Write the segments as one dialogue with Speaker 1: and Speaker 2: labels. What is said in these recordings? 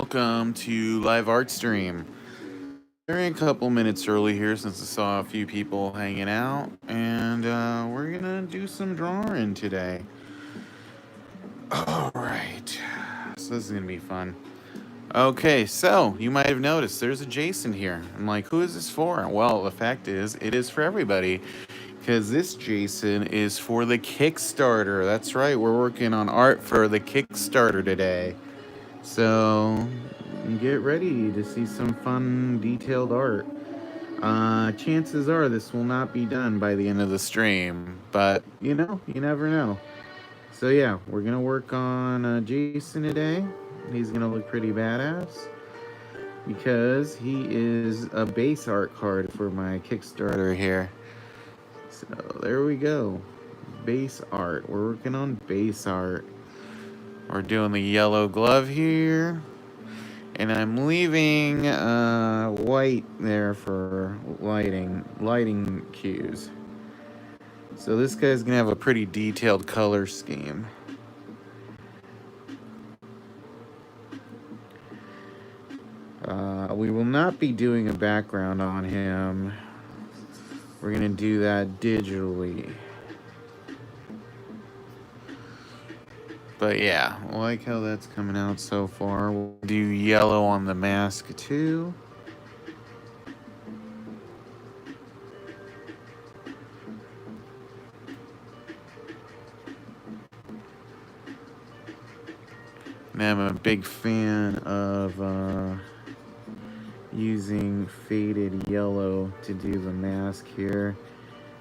Speaker 1: welcome to live art stream. We're a couple minutes early here since I saw a few people hanging out, and we're gonna do some drawing today. All right, so this is gonna be fun. Okay, so you might have noticed there's a Jason here. I'm like, who is this for? Well, the fact is, it is for everybody. Because this Jason is for the Kickstarter. That's right, we're working on art for the Kickstarter today. So get ready to see some fun, detailed art. Chances are this will not be done by the end of the stream, but you never know. So yeah, we're gonna work on Jason today. He's gonna look pretty badass because he is a base art card for my Kickstarter here. So there we go. Base art. We're working on base art. We're doing the yellow glove here. And I'm leaving white there for lighting cues. So this guy's gonna have a pretty detailed color scheme. We will not be doing a background on him. We're gonna do that digitally. But yeah, I like how that's coming out so far. We'll do yellow on the mask too. And I'm a big fan of using faded yellow to do the mask here,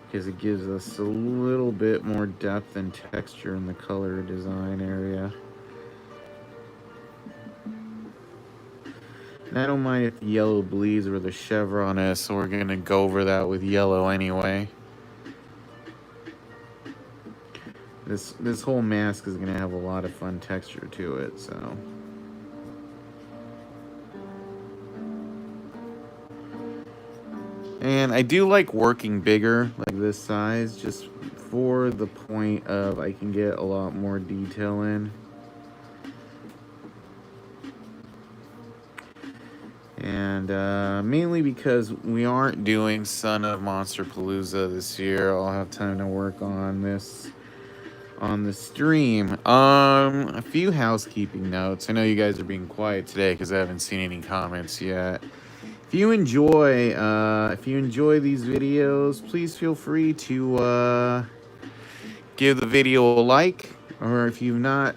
Speaker 1: because it gives us a little bit more depth and texture in the color design area. And I don't mind if the yellow bleeds where the chevron is, so we're gonna go over that with yellow anyway. This whole mask is gonna have a lot of fun texture to it, so. And I do like working bigger, like this size, just for the point of I can get a lot more detail in. And mainly because we aren't doing Son of Monsterpalooza this year, I'll have time to work on this on the stream. A few housekeeping notes. I know you guys are being quiet today because I haven't seen any comments yet. If you enjoy these videos, please feel free to give the video a like, or if you're not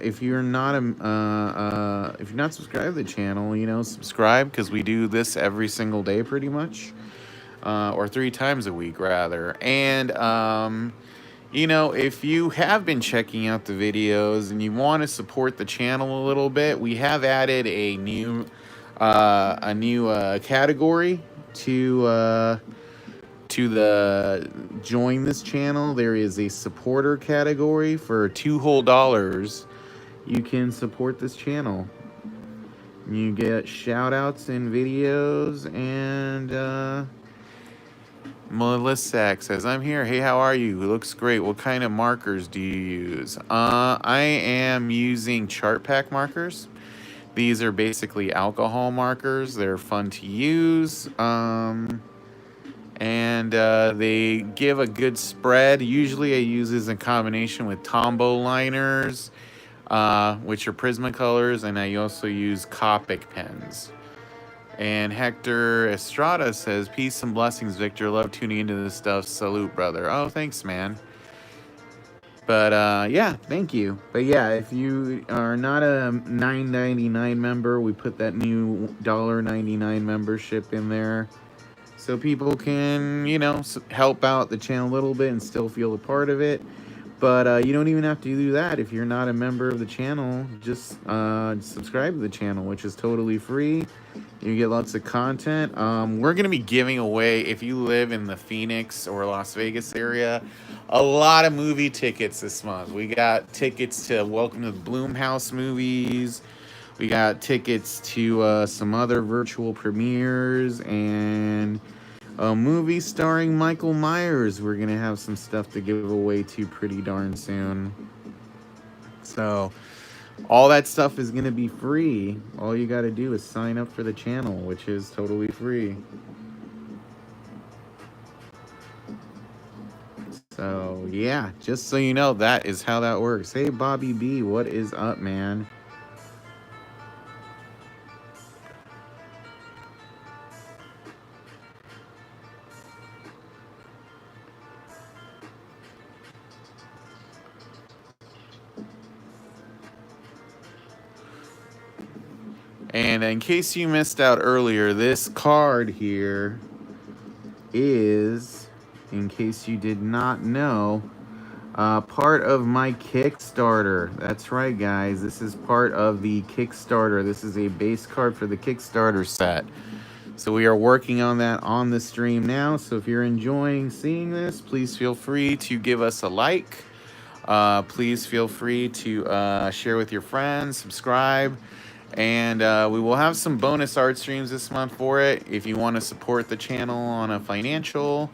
Speaker 1: subscribed to the channel, subscribe, because we do this every single day pretty much, or 3 times a week rather. And if you have been checking out the videos and you want to support the channel a little bit, we have added a new category to the join this channel. There is a supporter category. For $2 whole. You can support this channel. You get shout outs in videos. And Melissa says, I'm here. Hey, how are you? It looks great. What kind of markers do you use? I am using chart pack markers. These are basically alcohol markers. They're fun to use. And they give a good spread. Usually I use this in combination with Tombow liners, which are Prismacolors, and I also use Copic pens. And Hector Estrada says, peace and blessings, Victor. Love tuning into this stuff. Salute, brother. Oh, thanks, man. But yeah, thank you. But yeah, if you are not a $9.99 member, we put that new $1.99 membership in there, so people can, help out the channel a little bit and still feel a part of it. But you don't even have to do that if you're not a member of the channel. Just subscribe to the channel, which is totally free. You get lots of content. We're going to be giving away, if you live in the Phoenix or Las Vegas area, a lot of movie tickets this month. We got tickets to Welcome to the Bloomhouse movies. We got tickets to some other virtual premieres, and a movie starring Michael Myers. We're going to have some stuff to give away to pretty darn soon. So All that stuff is going to be free. All you got to do is sign up for the channel, which is totally free. So, yeah, just so you know, that is how that works. Hey, Bobby B, what is up, man? And in case you missed out earlier, this card here is, in case you did not know, part of my Kickstarter. That's right, guys. This is part of the Kickstarter. This is a base card for the Kickstarter set. So we are working on that on the stream now. So if you're enjoying seeing this, please feel free to give us a like. Please feel free to share with your friends, subscribe. And we will have some bonus art streams this month for it. If you want to support the channel on a financial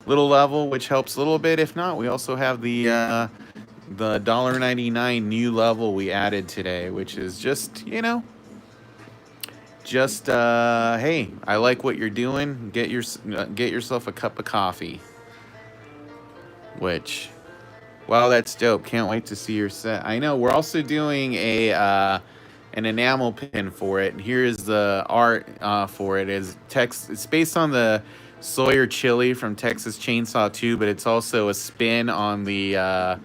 Speaker 1: little level, which helps a little bit. If not, we also have the $1.99 new level we added today, which is just, you know, just hey, I like what you're doing. Get yourself a cup of coffee. Which, wow, that's dope. Can't wait to see your set. I know we're also doing a an enamel pin for it. And here's the art for it. It's based on the Sawyer chili from Texas Chainsaw 2, but it's also a spin on the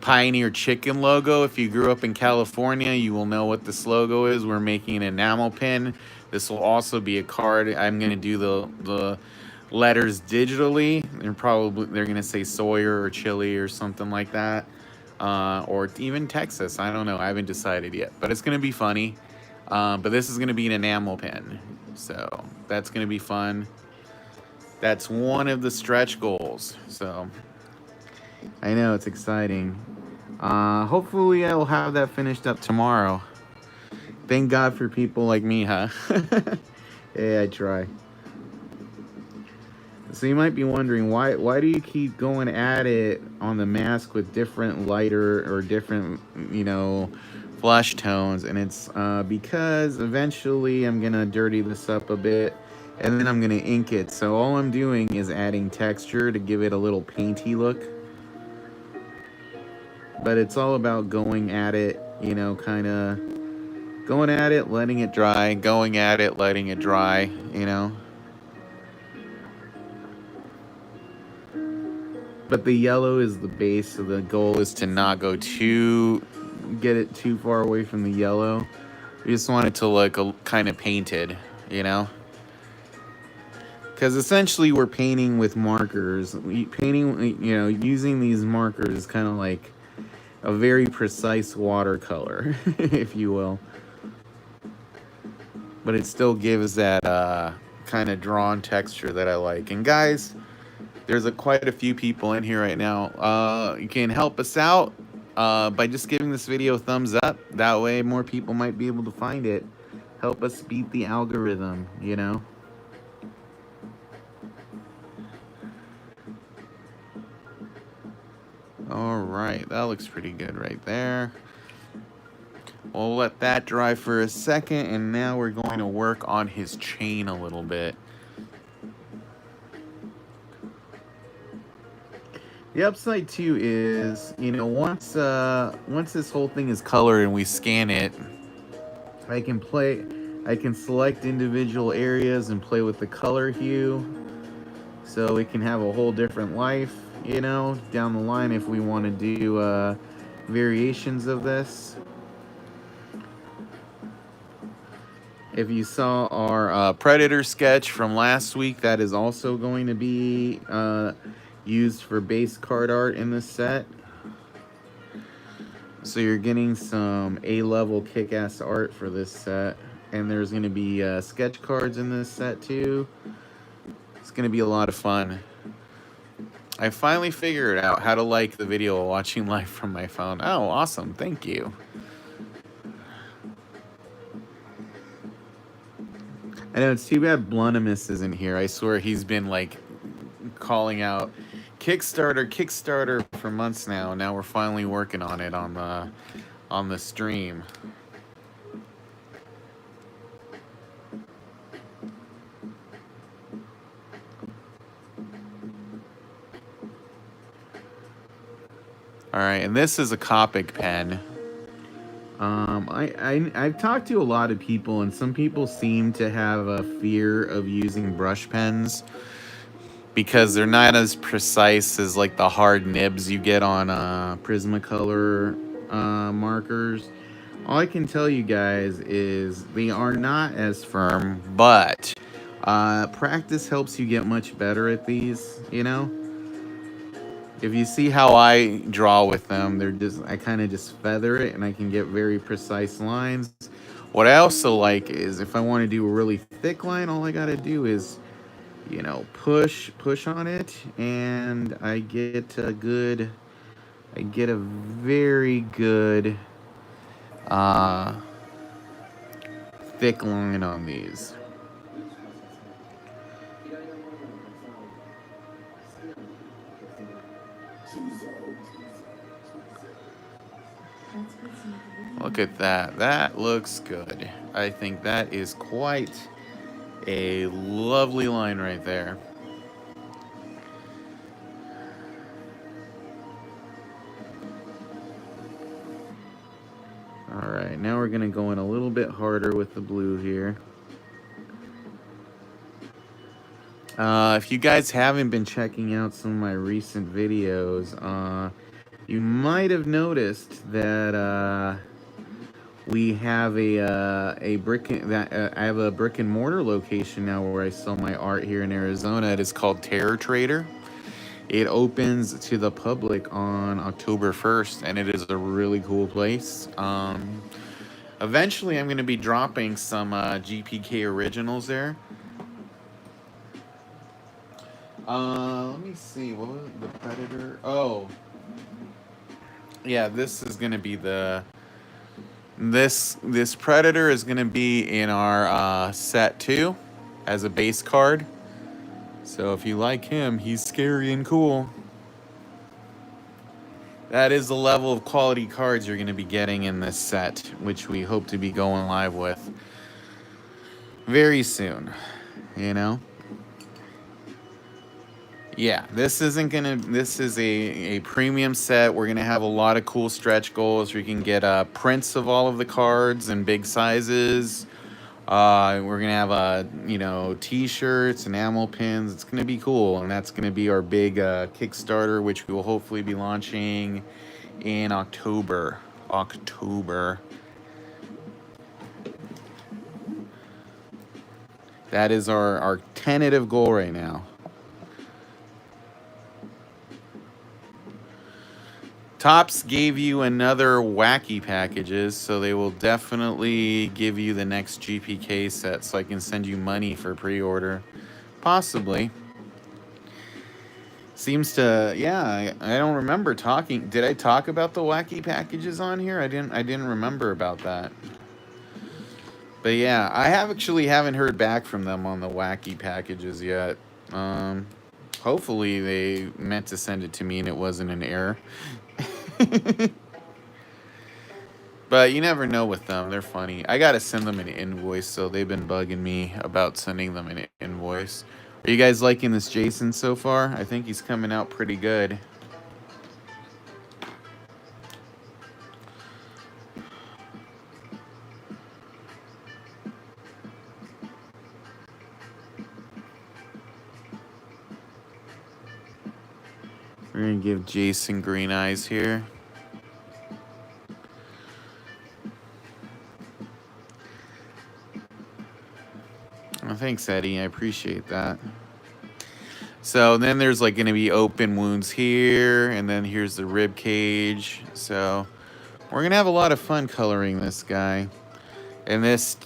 Speaker 1: Pioneer Chicken logo. If you grew up in California, you will know what this logo is. We're making an enamel pin. This will also be a card. I'm going to do the letters digitally. They're going to say Sawyer or chili or something like that. Or even Texas. I don't know. I haven't decided yet. But it's going to be funny. But this is going to be an enamel pin. So that's going to be fun. That's one of the stretch goals. So I know it's exciting. Hopefully I will have that finished up tomorrow. Thank God for people like me, huh? Hey, I try. So you might be wondering, why do you keep going at it on the mask with different lighter or different, you know, flesh tones? And it's because eventually I'm going to dirty this up a bit, and then I'm going to ink it. So all I'm doing is adding texture to give it a little painty look. But it's all about going at it, you know, kind of going at it, letting it dry, going at it, letting it dry, you know. But the yellow is the base, so the goal is to not get it too far away from the yellow. We just want it to look kind of painted, you know? Because essentially we're painting with markers. Painting, you know, using these markers is kind of like a very precise watercolor, if you will. But it still gives that kind of drawn texture that I like. And guys, there's quite a few people in here right now. You can help us out by just giving this video a thumbs up. That way more people might be able to find it. Help us beat the algorithm, you know? All right, that looks pretty good right there. We'll let that dry for a second, and now we're going to work on his chain a little bit. The upside too is, you know, once this whole thing is colored and we scan it, I can select individual areas and play with the color hue, so it can have a whole different life, you know, down the line if we want to do variations of this. If you saw our Predator sketch from last week, that is also going to be used for base card art in this set. So you're getting some A-level kick-ass art for this set. And there's going to be sketch cards in this set too. It's going to be a lot of fun. I finally figured out how to like the video while watching live from my phone. Oh, awesome. Thank you. I know it's too bad Blunimus isn't here. I swear he's been like calling out Kickstarter for months now. Now we're finally working on it on on the stream. All right, and this is a Copic pen. I've talked to a lot of people, and some people seem to have a fear of using brush pens because they're not as precise as like the hard nibs you get on Prismacolor markers. All I can tell you guys is they are not as firm, but practice helps you get much better at these, you know? If you see how I draw with them, I kind of just feather it and I can get very precise lines. What I also like is if I want to do a really thick line, all I got to do is, you know, push on it, and I get a very good thick line on these. Look at that. That looks good. I think that is quite a lovely line right there. All right, now we're going to go in a little bit harder with the blue here. If you guys haven't been checking out some of my recent videos, you might have noticed that we have a brick I have a brick and mortar location now where I sell my art here in Arizona. It is called Terror Trader. It opens to the public on October 1st, and it is a really cool place. Eventually, I'm going to be dropping some GPK originals there. Let me see. What was the Predator? Oh, yeah. This is going to be this Predator is going to be in our set 2 as a base card. So if you like him, he's scary and cool. That is the level of quality cards you're going to be getting in this set, which we hope to be going live with very soon, you know? Yeah, this is a premium set. We're gonna have a lot of cool stretch goals. You can get prints of all of the cards in big sizes. We're gonna have t-shirts, enamel pins. It's gonna be cool, and that's gonna be our big Kickstarter, which we will hopefully be launching in October. That is our tentative goal right now. Topps gave you another wacky packages, so they will definitely give you the next GPK set so I can send you money for pre-order. Possibly. Seems to, yeah, I don't remember talking. Did I talk about the wacky packages on here? I didn't remember about that. But yeah, I haven't heard back from them on the wacky packages yet. Hopefully they meant to send it to me and it wasn't an error. But you never know with them. They're funny. I gotta send them an invoice, so they've been bugging me about sending them an invoice. Are you guys liking this Jason so far? I think he's coming out pretty good. We're gonna give Jason green eyes here. Oh, thanks, Eddie. I appreciate that. So then there's like going to be open wounds here, and then here's the rib cage. So we're going to have a lot of fun coloring this guy. And this,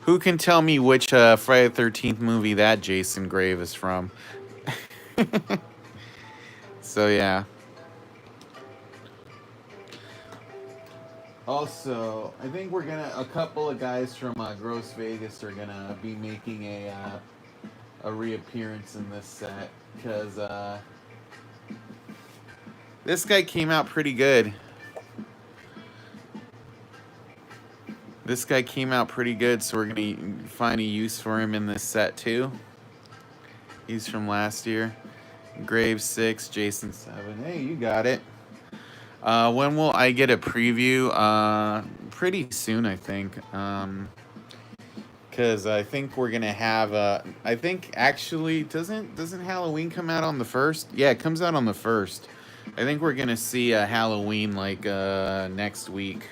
Speaker 1: who can tell me which Friday the 13th movie that Jason Grave is from? So yeah. Also, I think a couple of guys from Gross Vegas are gonna be making a reappearance in this set, because this guy came out pretty good. This guy came out pretty good, so we're going to find a use for him in this set, too. He's from last year. Grave 6, Jason 7. Hey, you got it. When will I get a preview? Pretty soon, I think. Because I think we're going to have I think, actually, doesn't Halloween come out on the 1st? Yeah, it comes out on the 1st. I think we're going to see Halloween, like, next week.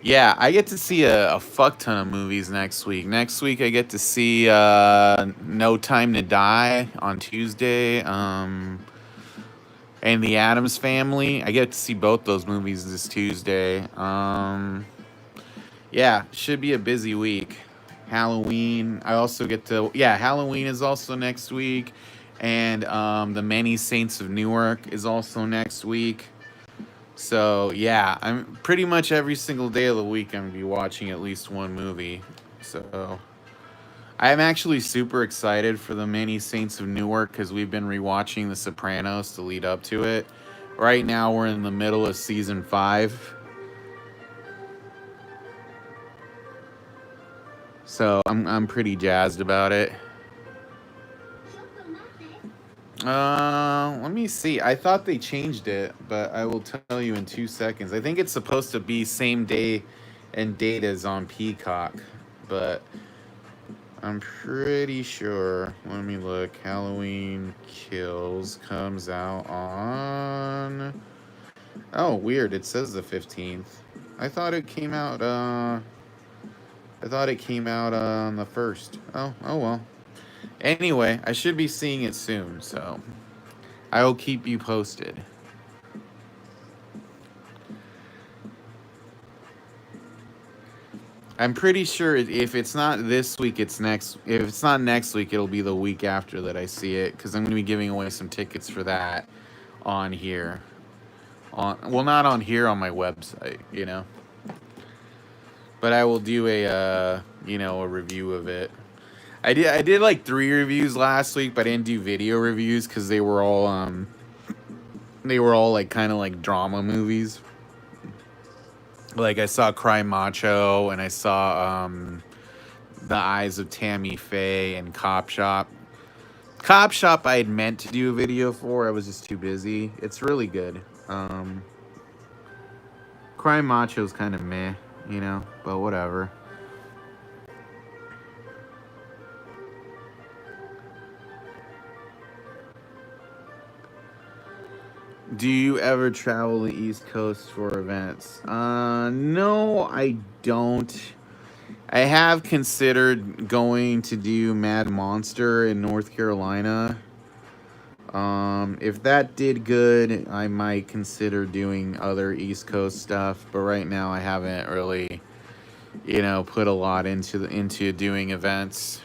Speaker 1: Yeah, I get to see a fuck ton of movies next week. Next week, I get to see No Time to Die on Tuesday, and The Addams Family. I get to see both those movies this Tuesday. Yeah, should be a busy week. Halloween, I also get to... Yeah, Halloween is also next week, and The Many Saints of Newark is also next week. So, yeah, I'm pretty much every single day of the week I'm going to be watching at least one movie. So, I'm actually super excited for The Many Saints of Newark because we've been rewatching The Sopranos to lead up to it. Right now, we're in the middle of season 5. So, I'm pretty jazzed about it. Let me see. I thought they changed it, but I will tell you in 2 seconds. I think it's supposed to be same day and date as on Peacock, but I'm pretty sure. Let me look. Halloween Kills comes out on... Oh, weird. It says the 15th. I thought it came out on the 1st. Oh well. Anyway, I should be seeing it soon, so I will keep you posted. I'm pretty sure if it's not this week, it's next. If it's not next week, it'll be the week after that I see it, because I'm going to be giving away some tickets for that on here. Well, not on here, on my website, you know. But I will do a review of it. I did like 3 reviews last week, but I didn't do video reviews because they were all like kind of like drama movies. Like I saw Cry Macho, and I saw The Eyes of Tammy Faye, and Cop Shop. Cop Shop I had meant to do a video for. I was just too busy. It's really good. Cry Macho's kind of meh, you know, but whatever. Do you ever travel the East Coast for events? No, I don't. I have considered going to do Mad Monster in North Carolina. If that did good, I might consider doing other East Coast stuff. But right now, I haven't really, put a lot into doing events,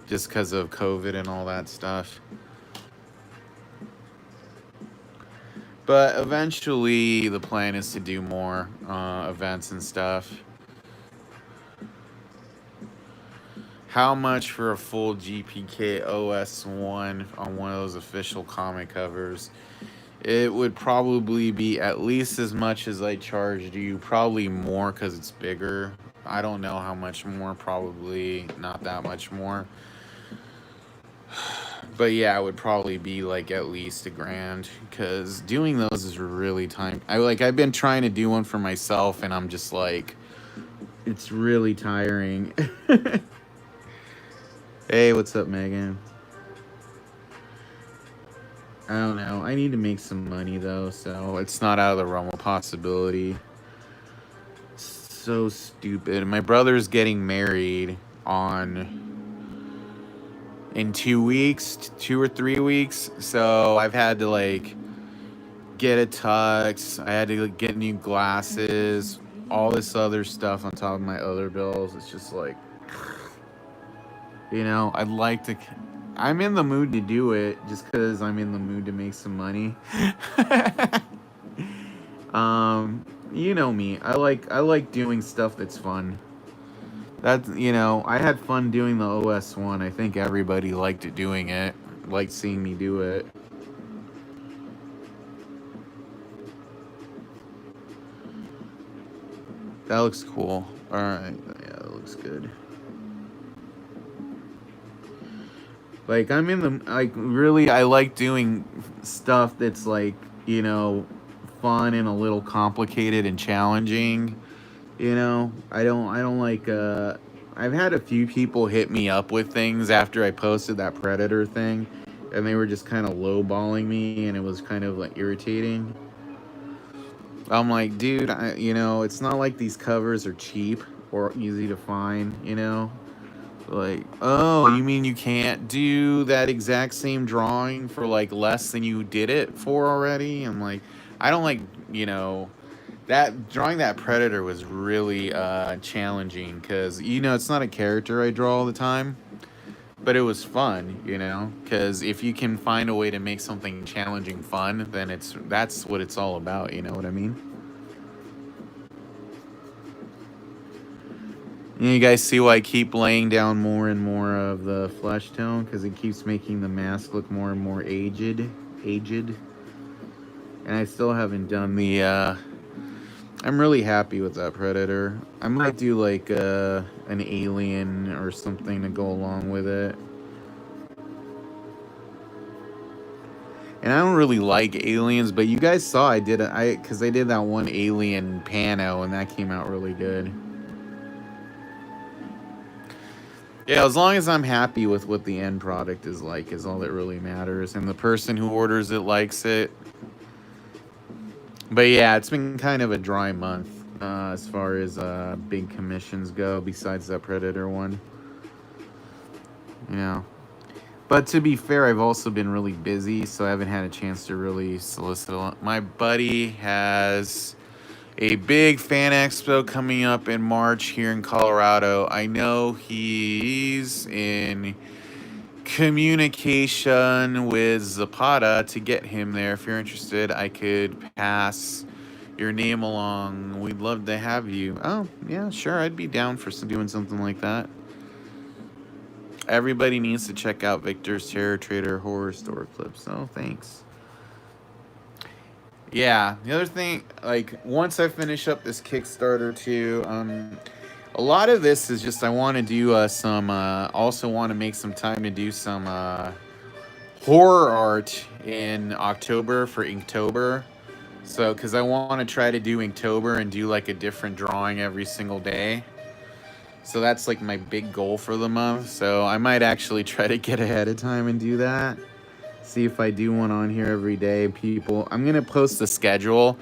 Speaker 1: just because of COVID and all that stuff. But eventually, the plan is to do more events and stuff. How much for a full GPK OS1 on one of those official comic covers? It would probably be at least as much as I charged you. Probably more because it's bigger. I don't know how much more. Probably not that much more. But yeah, it would probably be like at least $1,000, because doing those is really time. I've been trying to do one for myself, and I'm just like, it's really tiring. Hey, what's up, Megan? I don't know. I need to make some money though, so it's not out of the realm of possibility. So stupid. My brother's getting married in 2 weeks, 2 or 3 weeks. So I've had to like get a tux. I had to get new glasses, all this other stuff on top of my other bills. It's just like, I'd like to. I'm in the mood to do it just because I'm in the mood to make some money. You know me. I like doing stuff that's fun. That's, I had fun doing the OS1. I think everybody liked doing it. Liked seeing me do it. That looks cool. All right, yeah, that looks good. Like I'm in the really I like doing stuff that's like, you know, fun and a little complicated and challenging. You know, I don't like I've had a few people hit me up with things after I posted that Predator thing, and they were just kind of lowballing me, and it was kind of like irritating. I'm like, dude, you know, it's not like these covers are cheap or easy to find, you know? Like, oh, you mean you can't do that exact same drawing for like less than you did it for already? I'm like, I don't like, you know, that drawing that Predator was really challenging because, you know, it's not a character I draw all the time, but it was fun, you know, because if you can find a way to make something challenging fun, then that's what it's all about, you know what I mean? You guys see why I keep laying down more and more of the flesh tone, because it keeps making the mask look more and more aged. And I still haven't done the I'm really happy with that Predator. I might do like an alien or something to go along with it. And I don't really like aliens, but you guys saw because I did that one alien pano and that came out really good. Yeah, as long as I'm happy with what the end product is like is all that really matters, and the person who orders it likes it. But yeah, it's been kind of a dry month as far as big commissions go, besides that Predator one. You know. But to be fair, I've also been really busy, so I haven't had a chance to really solicit a lot. My buddy has a big fan expo coming up in March here in Colorado. I know he's in communication with Zapata to get him there. If you're interested, I could pass your name along. We'd love to have you. Oh, yeah, sure. I'd be down for doing something like that. Everybody needs to check out Victor's Terror Trader Horror Store clips. Oh, thanks. Yeah, the other thing, like, once I finish up this Kickstarter too, a lot of this is just I want to do also want to make some time to do some horror art in October for Inktober. So, because I want to try to do Inktober and do like a different drawing every single day. So that's like my big goal for the month. So I might actually try to get ahead of time and do that. See if I do one on here every day. I'm going to post the schedule,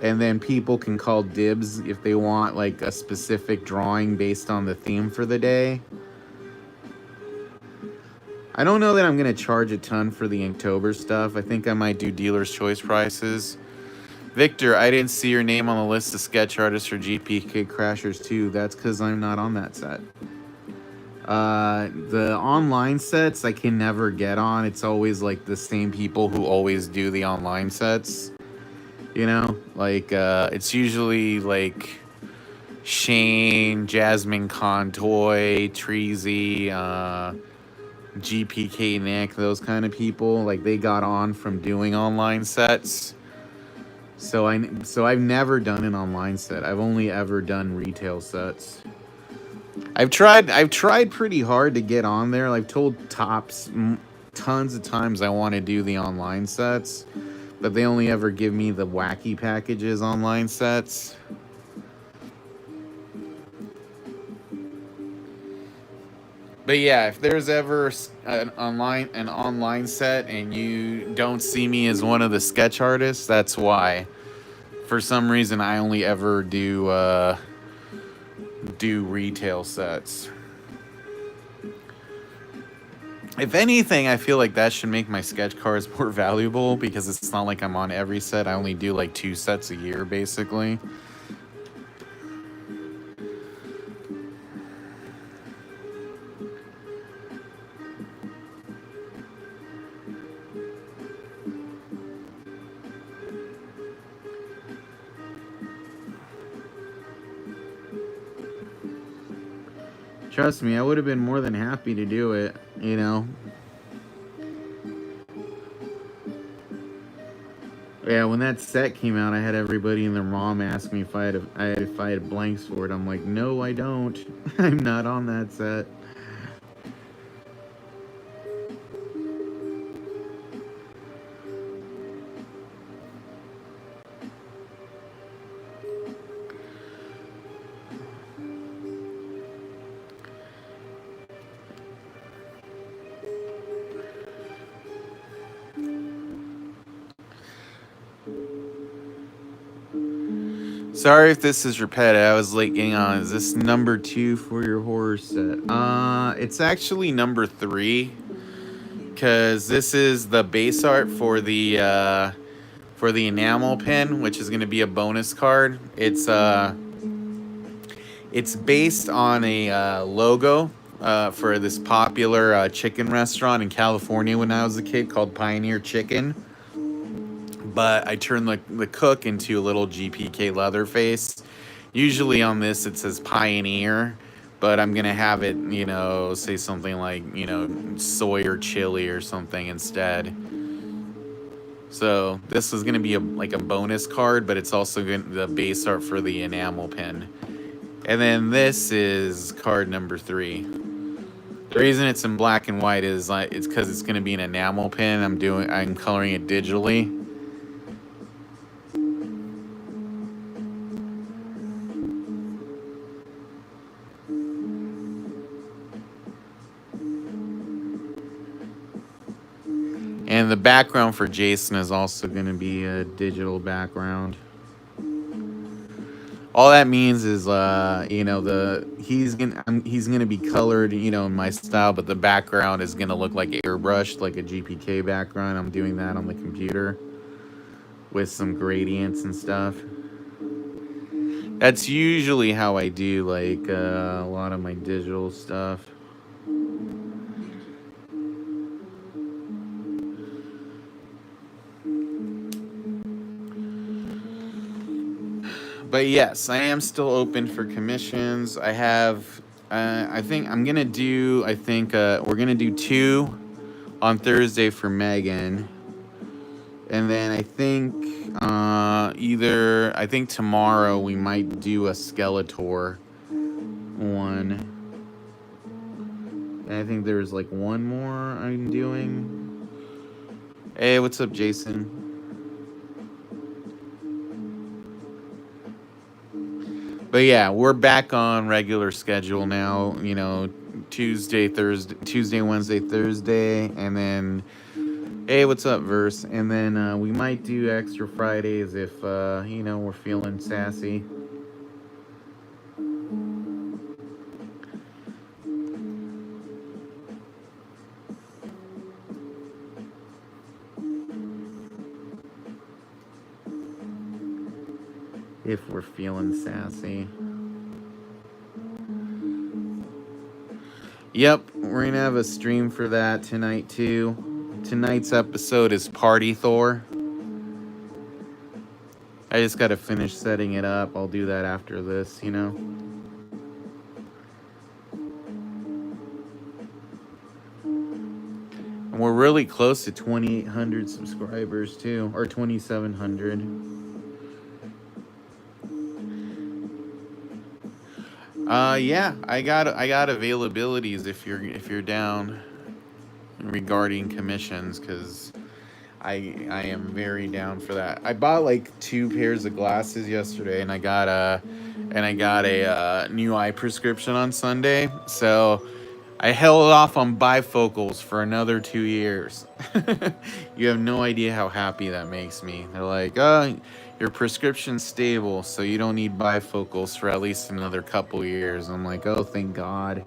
Speaker 1: and then people can call dibs if they want like a specific drawing based on the theme for the day. I don't know that I'm going to charge a ton for the Inktober stuff. I think I might do dealer's choice prices. Victor, I didn't see your name on the list of sketch artists for GPK Crashers 2. That's because I'm not on that set. The online sets I can never get on. It's always like the same people who always do the online sets. You know? Like, it's usually like Shane, Jasmine Contoy, Treasy, GPK Nick, those kind of people. Like, they got on from doing online sets. So I've never done an online set. I've only ever done retail sets. I've tried pretty hard to get on there. I've told Tops tons of times I want to do the online sets, but they only ever give me the wacky packages online sets. But yeah, if there's ever an online set and you don't see me as one of the sketch artists, that's why. For some reason, I only ever do retail sets. If anything, I feel like that should make my sketch cards more valuable, because it's not like I'm on every set. I only do like 2 sets a year, basically. Trust me, I would have been more than happy to do it, you know. Yeah, when that set came out, I had everybody in the ROM ask me if I had blanks for it. I'm like, no, I don't. I'm not on that set. Sorry if this is repetitive. I was late getting on. Is this number 2 for your horror set? It's actually number 3, because this is the base art for the enamel pin, which is going to be a bonus card. It's based on a logo for this popular chicken restaurant in California when I was a kid called Pioneer Chicken. But I turned the cook into a little GPK Leatherface. Usually on this it says Pioneer, but I'm going to have it, say something like, soy or chili or something instead. So this is going to be like a bonus card, but it's also the base art for the enamel pin. And then this is card number 3. The reason it's in black and white is it's because it's going to be an enamel pin. I'm coloring it digitally. And the background for Jason is also going to be a digital background. All that means is, he's gonna be colored, in my style, but the background is gonna look like airbrushed, like a GPK background. I'm doing that on the computer with some gradients and stuff. That's usually how I do like a lot of my digital stuff. But yes, I am still open for commissions. I have, I think I'm gonna do. We're gonna do 2 on Thursday for Megan, and then I think I think tomorrow we might do a Skeletor one. And I think there's like one more I'm doing. Hey, what's up, Jason? But yeah, we're back on regular schedule now. Tuesday, Wednesday, Thursday, and then hey, what's up, Verse? And then we might do extra Fridays if we're feeling sassy. If we're feeling sassy. Yep, we're gonna have a stream for that tonight too. Tonight's episode is Party Thor. I just gotta finish setting it up. I'll do that after this, And we're really close to 2,800 subscribers too, or 2,700. Yeah, I got availabilities if you're down regarding commissions, because I am very down for that. I bought like 2 pairs of glasses yesterday, and I got a new eye prescription on Sunday, so I held off on bifocals for another 2 years. You have no idea how happy that makes me. They're like, oh, your prescription's stable, so you don't need bifocals for at least another couple years. I'm like, oh, thank God.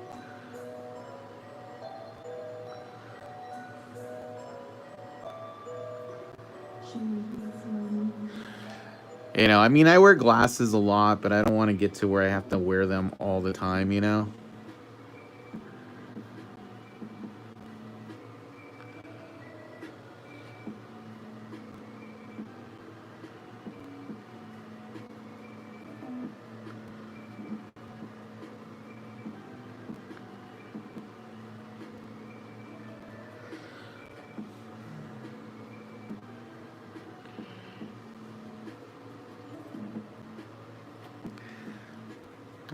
Speaker 1: I wear glasses a lot, but I don't want to get to where I have to wear them all the time,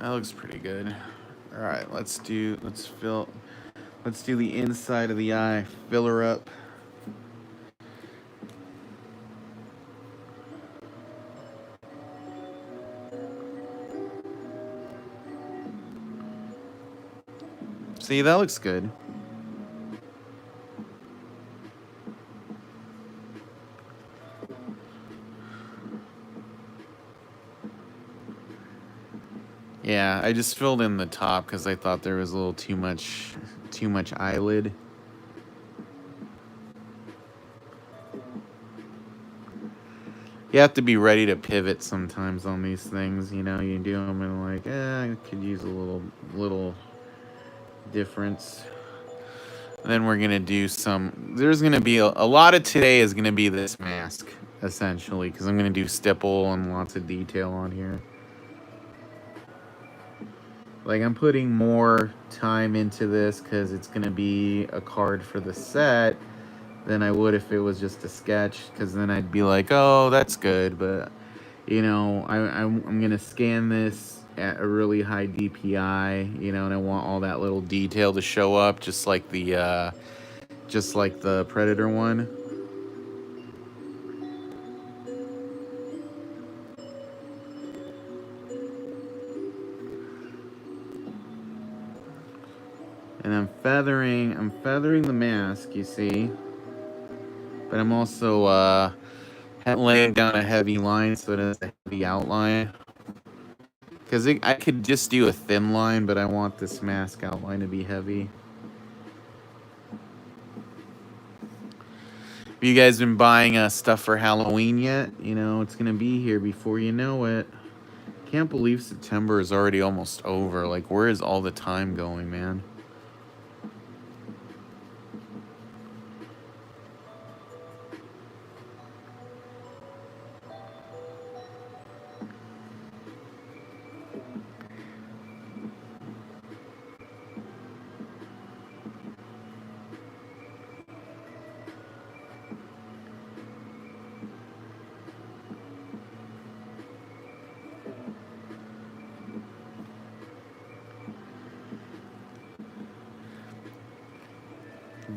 Speaker 1: That looks pretty good. All right, let's do the inside of the eye. Fill her up. See, that looks good. Yeah, I just filled in the top because I thought there was a little too much eyelid. You have to be ready to pivot sometimes on these things. You know, you do them and like, I could use a little difference. Then we're gonna do some. There's gonna be a lot of today is gonna be this mask essentially because I'm gonna do stipple and lots of detail on here. Like I'm putting more time into this because it's gonna be a card for the set than I would if it was just a sketch. Because then I'd be like, oh, that's good, but you know, I'm gonna scan this at a really high DPI, you know, and I want all that little detail to show up, just like the Predator one. And I'm feathering the mask, you see. But I'm also laying down a heavy line so it has a heavy outline. Because I could just do a thin line, but I want this mask outline to be heavy. Have you guys been buying stuff for Halloween yet? You know, it's going to be here before you know it. Can't believe September is already almost over. Like, where is all the time going, man?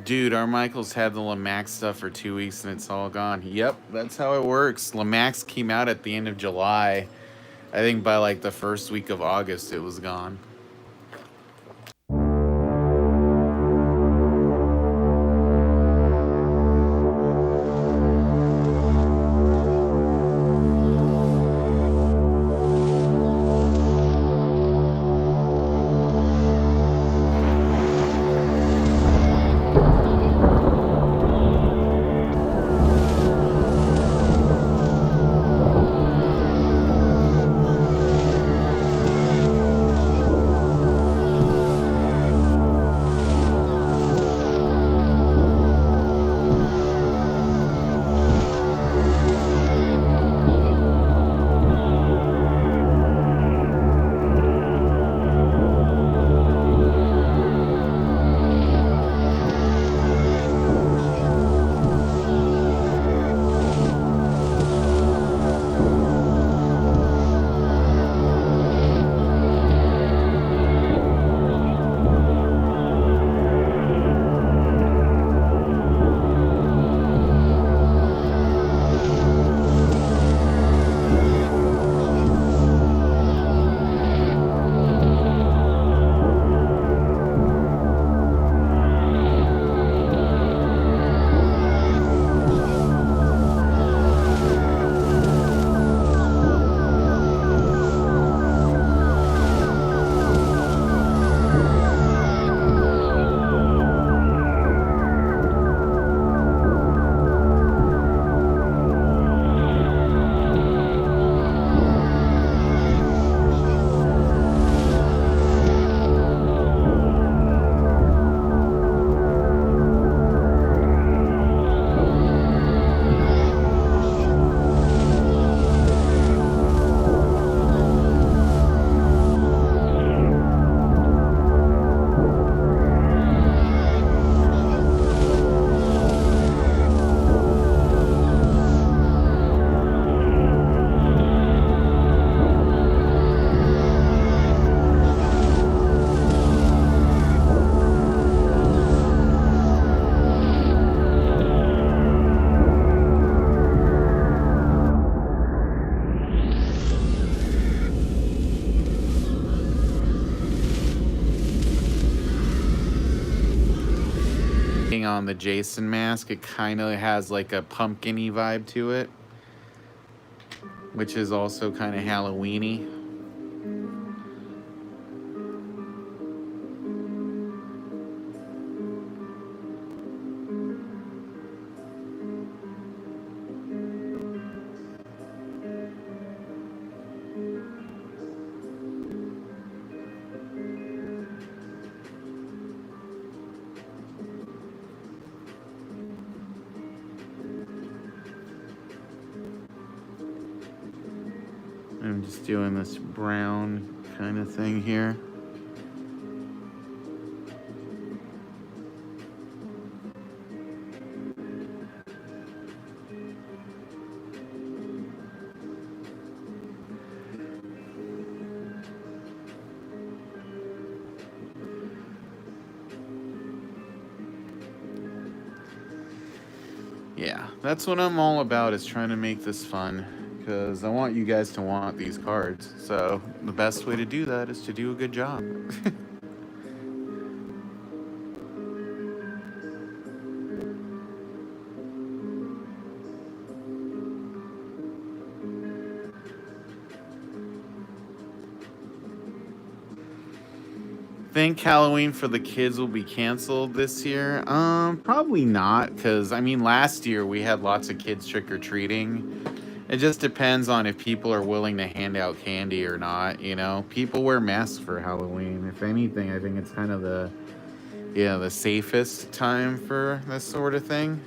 Speaker 1: Dude, our Michael's had the Lamax stuff for 2 weeks and it's all gone. Yep, that's how it works. Lamax came out at the end of July. I think by like the first week of August, it was gone. on the Jason mask. It kind of has like a pumpkin-y vibe to it, which is also kind of Halloween-y. I'm just doing this brown kind of thing here. Yeah, that's what I'm all about, is trying to make this fun, because I want you guys to want these cards. So the best way to do that is to do a good job. Think Halloween for the kids will be canceled this year? Probably not, because I mean, last year we had lots of kids trick-or-treating. It just depends on if people are willing to hand out candy or not, you know? People wear masks for Halloween. If anything, I think it's kind of the safest time for this sort of thing.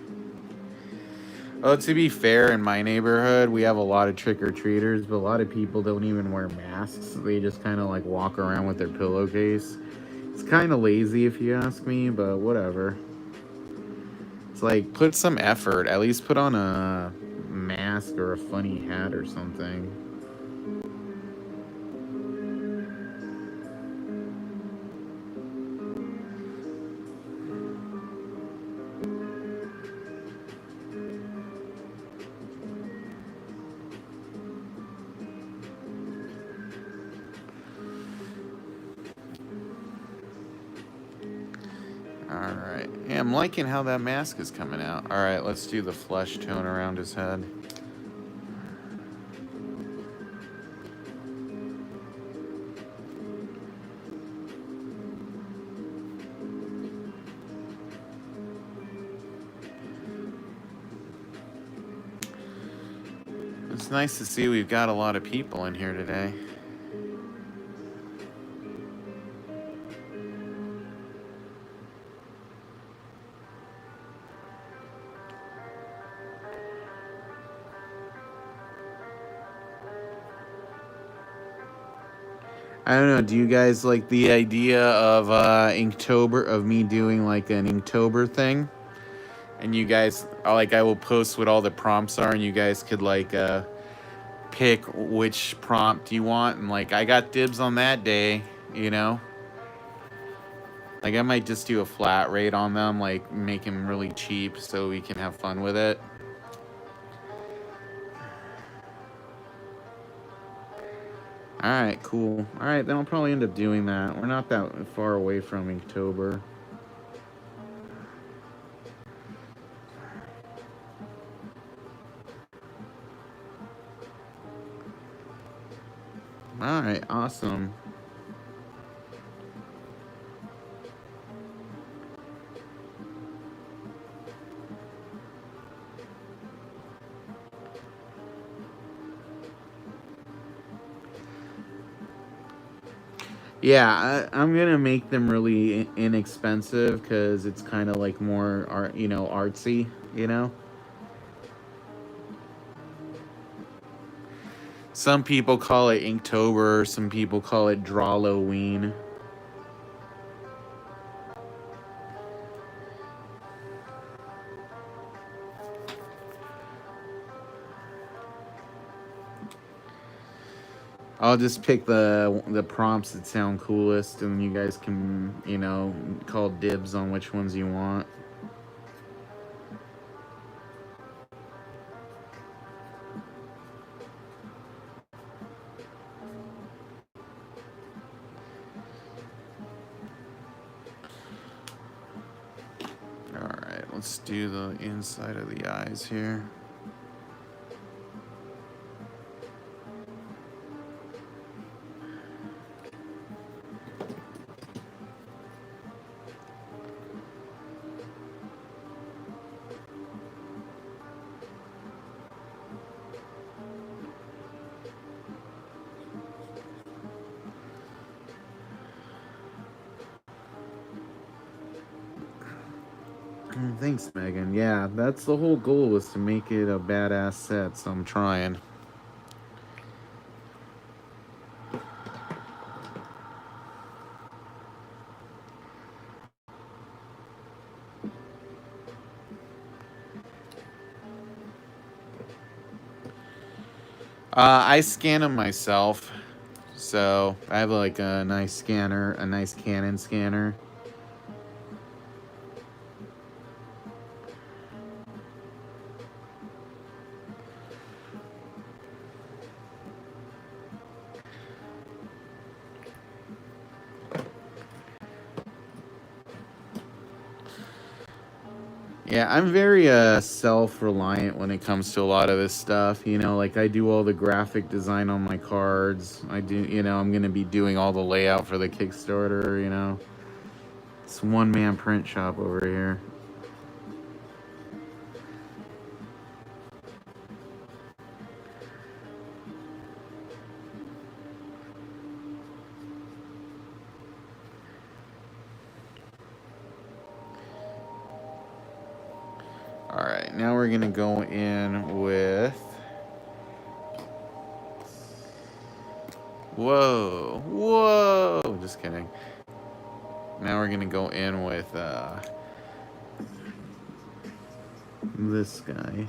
Speaker 1: Oh, to be fair, in my neighborhood, we have a lot of trick-or-treaters, but a lot of people don't even wear masks. They just kind of like walk around with their pillowcase. It's kind of lazy if you ask me, but whatever. It's like, put some effort. At least put on a mask or a funny hat or something. Alright. Yeah, I'm liking how that mask is coming out. Alright, let's do the flesh tone around his head. It's nice to see we've got a lot of people in here today. I don't know, do you guys like the idea of Inktober, of me doing like an Inktober thing? And you guys, like, I will post what all the prompts are, and you guys could like pick which prompt you want, and like I got dibs on that day, you know? Like I might just do a flat rate on them, like make them really cheap so we can have fun with it. Alright, cool. Alright, then I'll probably end up doing that. We're not that far away from Inktober. Alright, awesome. Yeah, I'm gonna make them really inexpensive because it's kind of like more art, you know, artsy, you know. Some people call it Inktober, some people call it Drawloween. I'll just pick the prompts that sound coolest, and you guys can, you know, call dibs on which ones you want. Alright, let's do the inside of the eyes here. Thanks, Megan. Yeah, that's the whole goal, was to make it a badass set, so I'm trying. I scan them myself, so I have like a nice scanner, a nice Canon scanner. Yeah, I'm very self-reliant when it comes to a lot of this stuff. You know, like I do all the graphic design on my cards. I do, you know, I'm gonna be doing all the layout for the Kickstarter, you know. It's one-man print shop over here. All right, now we're gonna go in with... Whoa, whoa, just kidding. Now we're gonna go in with this guy.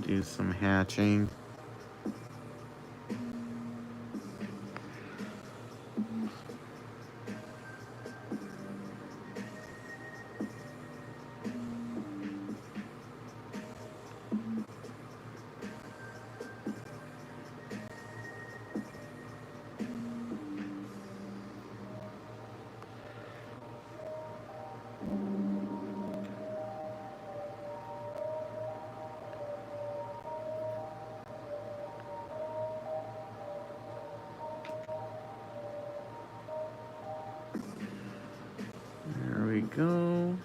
Speaker 1: Do some hatching. There we go.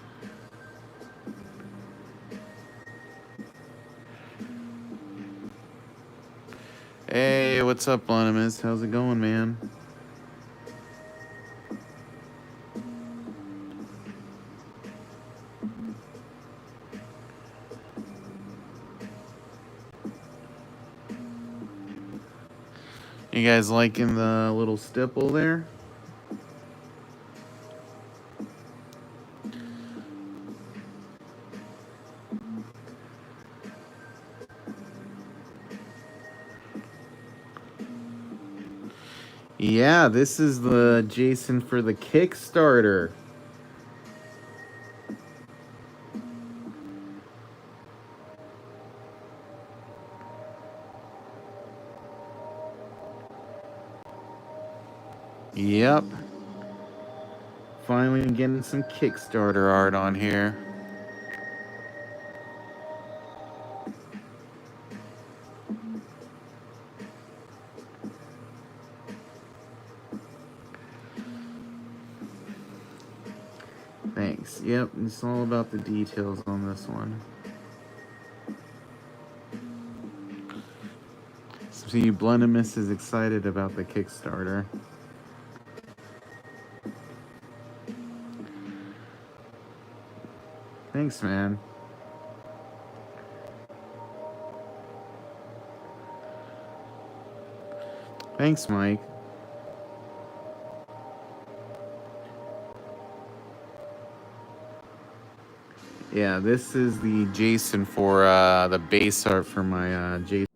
Speaker 1: Hey, what's up, Anonymous? How's it going, man? You guys liking the little stipple there? Yeah, this is the Jason for the Kickstarter. Yep. Finally getting some Kickstarter art on here. Thanks. Yep, it's all about the details on this one. See, Blundimus is excited about the Kickstarter. Thanks, man. Thanks, Mike. Yeah, this is the Jason for the base art for my Jason.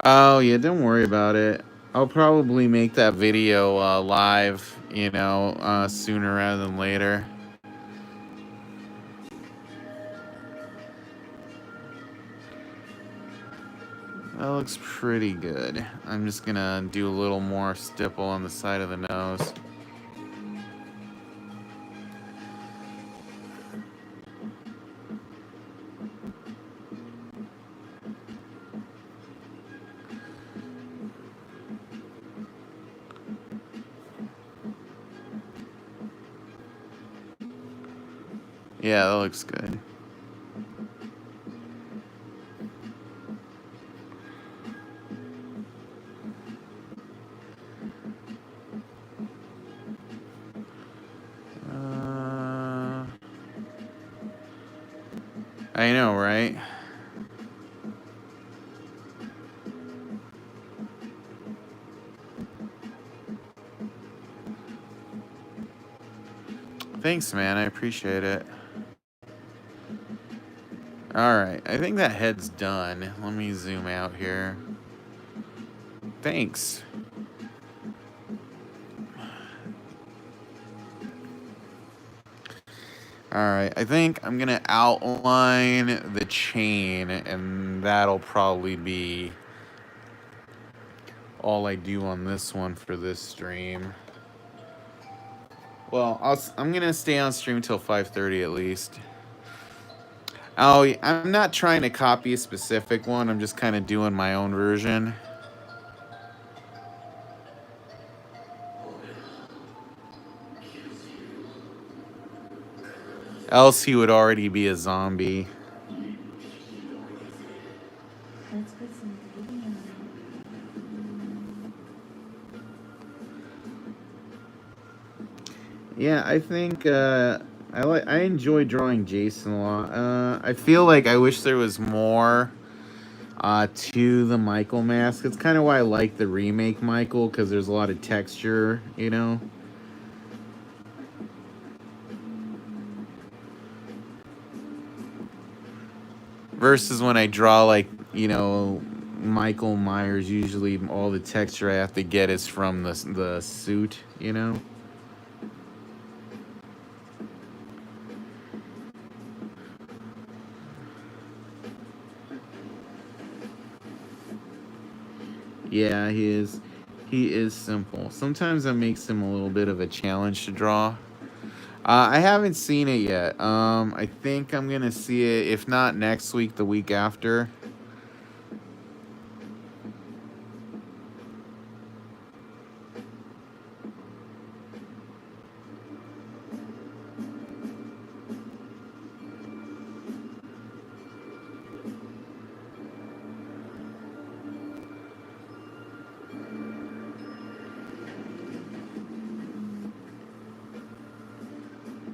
Speaker 1: Oh, yeah, don't worry about it. I'll probably make that video live, you know, sooner rather than later. That looks pretty good. I'm just gonna do a little more stipple on the side of the nose. Yeah, that looks good. I know, right? Thanks, man. I appreciate it. Alright, I think that head's done. Let me zoom out here. Thanks. Alright, I think I'm gonna outline the chain, and that'll probably be all I do on this one for this stream. Well, I'm gonna stay on stream till 5:30 at least. Oh, I'm not trying to copy a specific one. I'm just kind of doing my own version. Else he would already be a zombie. Yeah, I think I enjoy drawing Jason a lot. I feel like I wish there was more to the Michael mask. It's kind of why I like the remake Michael, because there's a lot of texture, you know. Versus when I draw, like, you know, Michael Myers, usually all the texture I have to get is from the suit, you know. Yeah, he is. He is simple. Sometimes that makes him a little bit of a challenge to draw. I haven't seen it yet. I think I'm gonna see it, if not next week, the week after.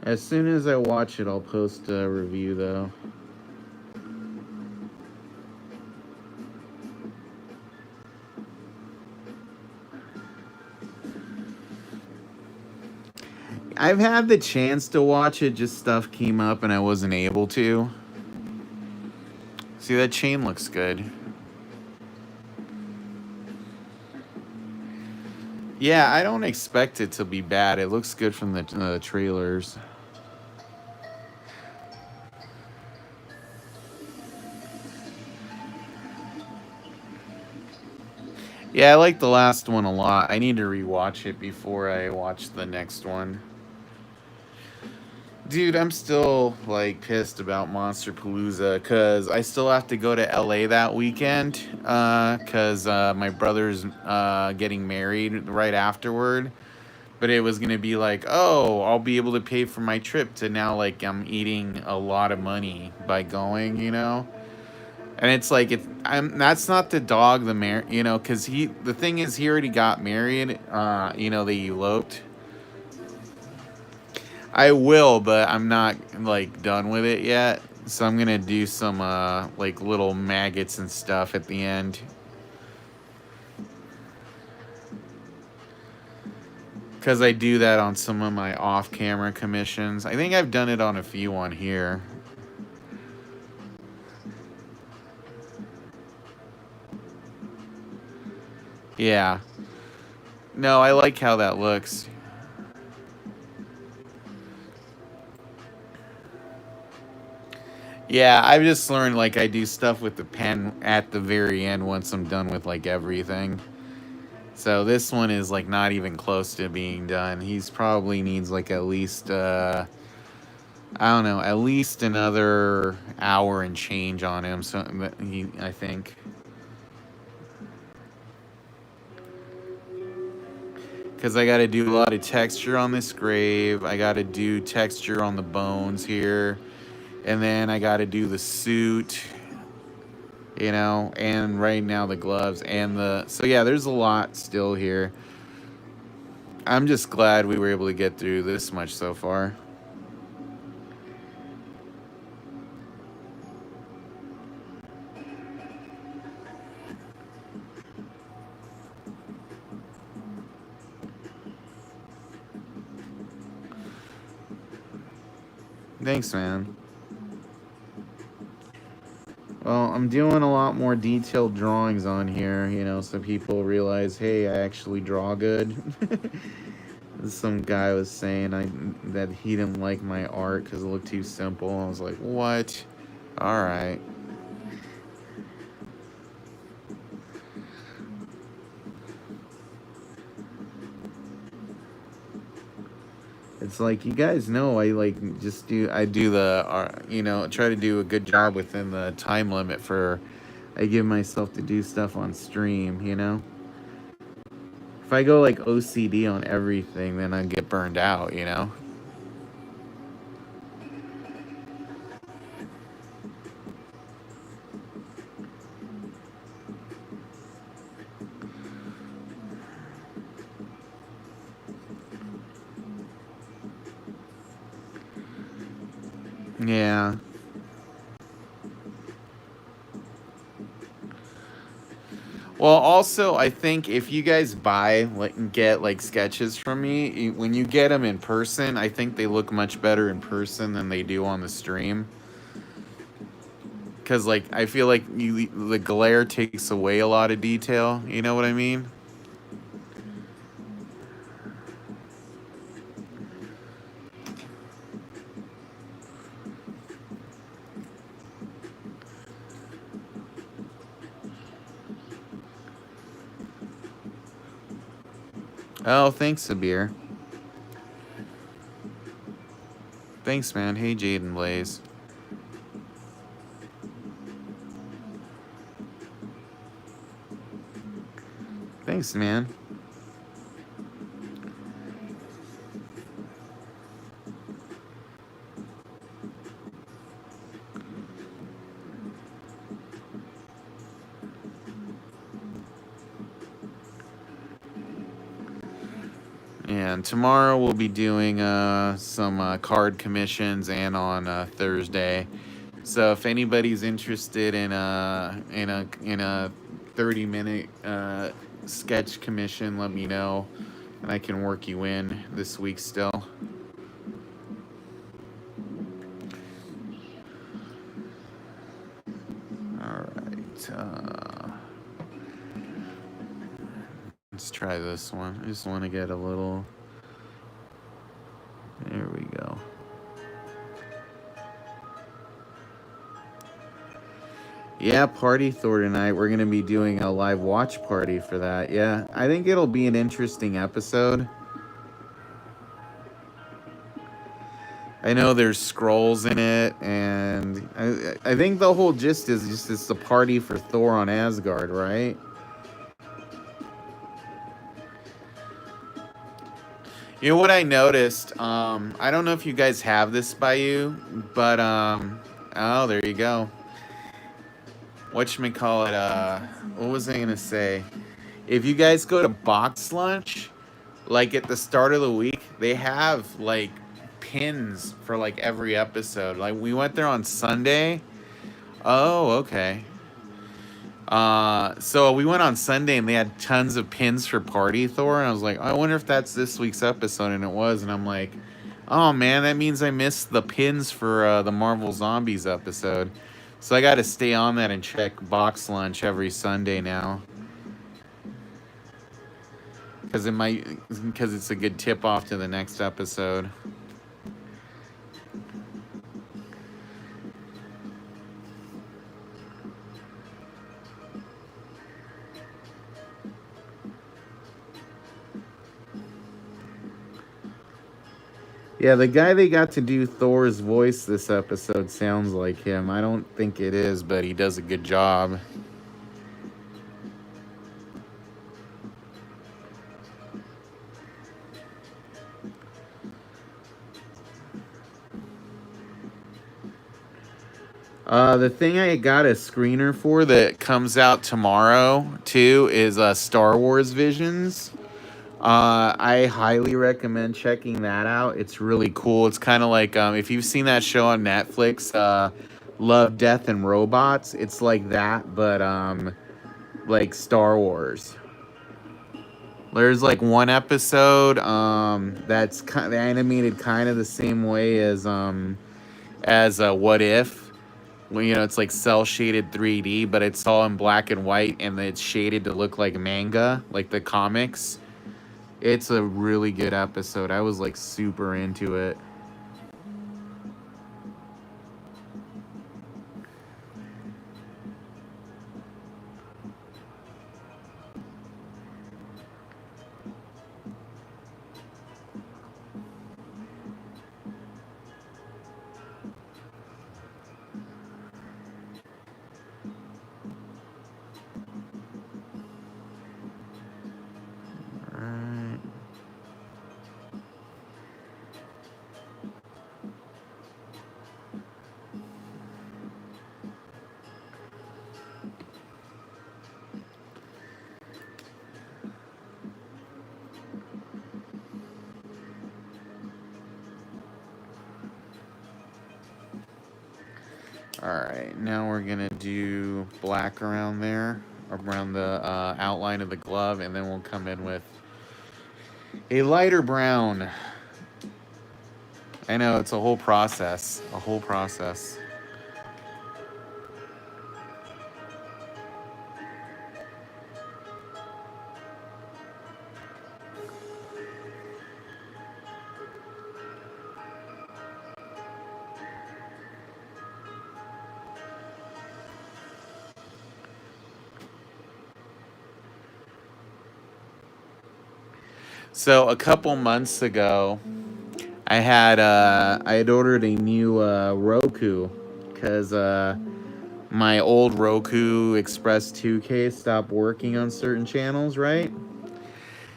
Speaker 1: As soon as I watch it, I'll post a review, though. I've had the chance to watch it, just stuff came up and I wasn't able to. See, that chain looks good. Yeah, I don't expect it to be bad. It looks good from the trailers. Yeah, I like the last one a lot. I need to rewatch it before I watch the next one. Dude, I'm still, like, pissed about Monster Palooza, because I still have to go to LA that weekend, because my brother's getting married right afterward. But it was going to be like, oh, I'll be able to pay for my trip, to now, like, I'm eating a lot of money by going, you know? And it's like, that's not the dog, you know, because the thing is, he already got married, you know, they eloped. I will, but I'm not, like, done with it yet. So I'm gonna do some, like, little maggots and stuff at the end. Because I do that on some of my off-camera commissions. I think I've done it on a few on here. Yeah. No, I like how that looks. Yeah, I've just learned like I do stuff with the pen at the very end once I'm done with like everything. So this one is like not even close to being done. He's probably needs like at least I don't know, at least another hour and change on him. So I think because I got to do a lot of texture on this grave. I got to do texture on the bones here, and then I got to do the suit. And right now the gloves and the so yeah, there's a lot still here. I'm just glad we were able to get through this much so far. Thanks, man. Well, I'm doing a lot more detailed drawings on here, so people realize, hey, I actually draw good. Some guy was saying that he didn't like my art because it looked too simple. I was like, what? All right. It's like you guys know I do the try to do a good job within the time limit for I give myself to do stuff on stream. If I go like OCD on everything, then I get burned out. Yeah. Well, also, I think if you guys buy like and get like sketches from me, when you get them in person, I think they look much better in person than they do on the stream. Because like I feel like the glare takes away a lot of detail. You know what I mean? Oh, thanks, Sabir. Thanks, man. Hey, Jaden Blaze. Thanks, man. And tomorrow we'll be doing some card commissions, and on Thursday. So if anybody's interested in a 30-minute sketch commission, let me know, and I can work you in this week still. All right. Let's try this one. I just want to get a little. There we go. Yeah, Party Thor tonight. We're going to be doing a live watch party for that. Yeah, I think it'll be an interesting episode. I know there's scrolls in it, and I think the whole gist is just it's a party for Thor on Asgard, right? You know what I noticed? I don't know if you guys have this by you, but oh, there you go. Whatchamacallit, what was I gonna say? If you guys go to Box Lunch, like at the start of the week, they have like pins for like every episode. Like we went there on Sunday. Oh, okay. So we went on Sunday and they had tons of pins for Party Thor, and I was like, I wonder if that's this week's episode, and it was, and I'm like, oh man, that means I missed the pins for the Marvel Zombies episode. So I got to stay on that and check Box Lunch every Sunday now. because it's a good tip off to the next episode. Yeah, the guy they got to do Thor's voice this episode sounds like him. I don't think it is, but he does a good job. The thing I got a screener for that comes out tomorrow too is Star Wars Visions. I highly recommend checking that out. It's really cool. It's kind of like if you've seen that show on Netflix, Love, Death, and Robots. It's like that, but like Star Wars. There's like one episode that's kind of animated kind of the same way as What If. Well, you know, it's like cell shaded 3D, but it's all in black and white, and it's shaded to look like manga, like the comics. It's a really good episode. I was like super into it. Alright. Alright, now we're gonna do black around there, around the outline of the glove, and then we'll come in with a lighter brown. I know, it's a whole process. A whole process. So a couple months ago, I had ordered a new Roku because my old Roku Express 2K stopped working on certain channels, right?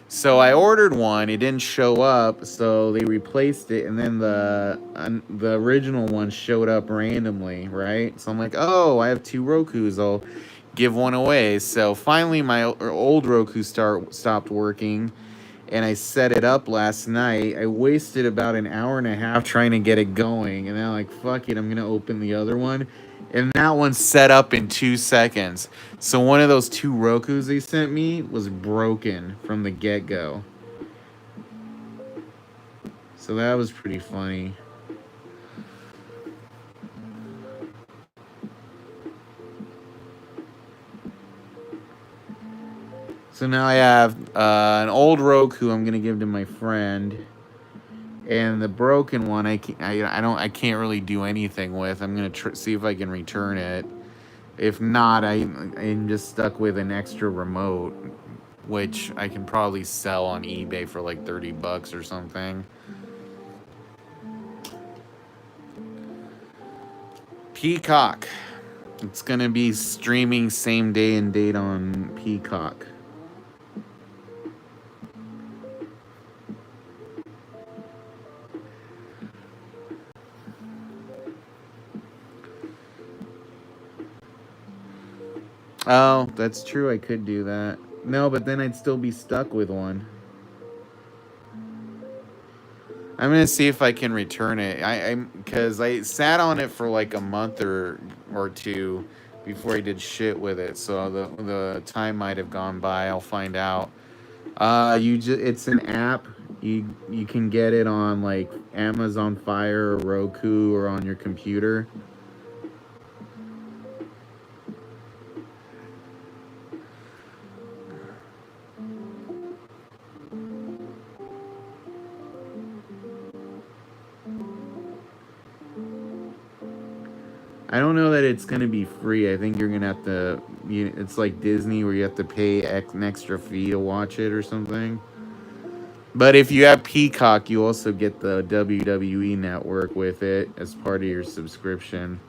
Speaker 1: So I ordered one. It didn't show up, so they replaced it, and then the original one showed up randomly, right? So I'm like, oh, I have two Rokus. I'll give one away. So finally, my old Roku stopped working, and I set it up last night. I wasted about an hour and a half trying to get it going, and then I'm like, fuck it, I'm gonna open the other one. And that one's set up in 2 seconds. So one of those two Rokus they sent me was broken from the get-go. So that was pretty funny. So now I have an old Roku I'm gonna give to my friend, and the broken one I can't really do anything with. I'm gonna see if I can return it. If not, I'm just stuck with an extra remote, which I can probably sell on eBay for like $30 or something. Peacock. It's gonna be streaming same day and date on Peacock. Oh, that's true. I could do that. No, but then I'd still be stuck with one. I'm gonna see if I can return it. Because I sat on it for like a month or two before I did shit with it. So the time might have gone by. I'll find out. It's an app. You can get it on like Amazon Fire or Roku or on your computer. I don't know that it's gonna be free. I think you're gonna have to. It's like Disney where you have to pay an extra fee to watch it or something. But if you have Peacock, you also get the WWE network with it as part of your subscription.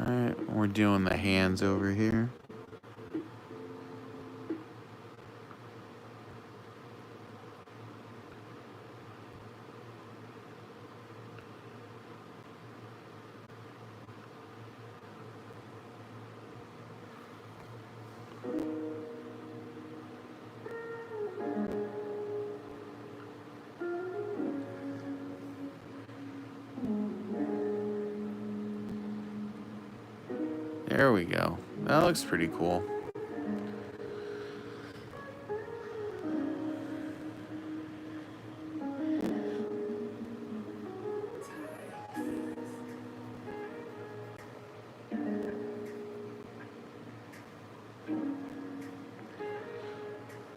Speaker 1: Alright, we're doing the hands over here. There we go. That looks pretty cool.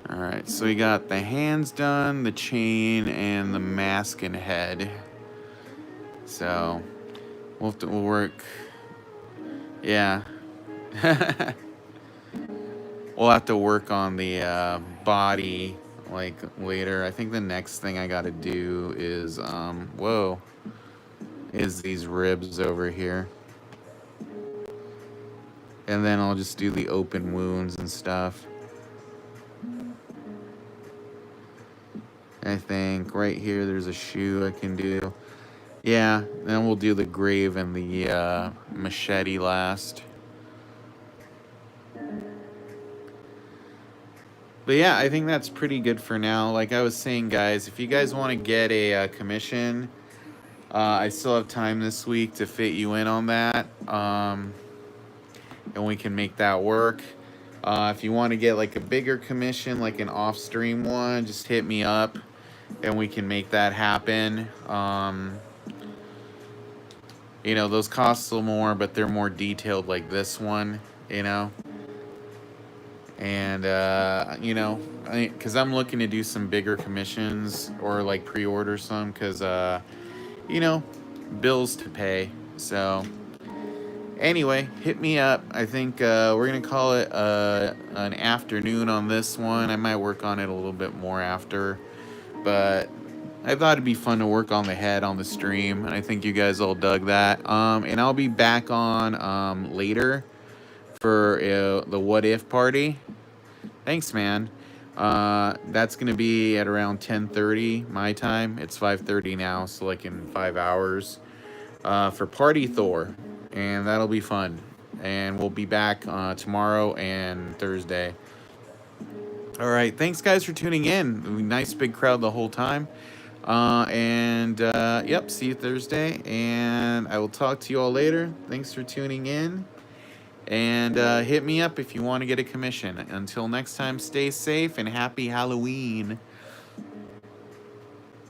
Speaker 1: Alright, so we got the hands done, the chain, and the mask and head. So, we'll work. Yeah. We'll have to work on the body, like, later. I think the next thing I gotta do is, whoa, is these ribs over here. And then I'll just do the open wounds and stuff. I think right here there's a shoe I can do. Yeah, then we'll do the grave and the machete last. But yeah, I think that's pretty good for now. Like I was saying, guys, if you guys want to get a commission, I still have time this week to fit you in on that. And we can make that work. If you want to get like a bigger commission, like an off-stream one, just hit me up and we can make that happen. You know, those cost a little more, but they're more detailed like this one, you know. And, you know, because I'm looking to do some bigger commissions or like pre-order some because, you know, bills to pay. So anyway, hit me up. I think we're going to call it an afternoon on this one. I might work on it a little bit more after. But I thought it'd be fun to work on the head on the stream. I think you guys all dug that. And I'll be back on later for the What If party. Thanks, man. That's going to be at around 10:30 my time. It's 5:30 now, so like in 5 hours for Party Thor. And that'll be fun. And we'll be back tomorrow and Thursday. All right. Thanks, guys, for tuning in. Nice big crowd the whole time. Yep, see you Thursday. And I will talk to you all later. Thanks for tuning in. And hit me up if you want to get a commission. Until next time, stay safe and happy Halloween.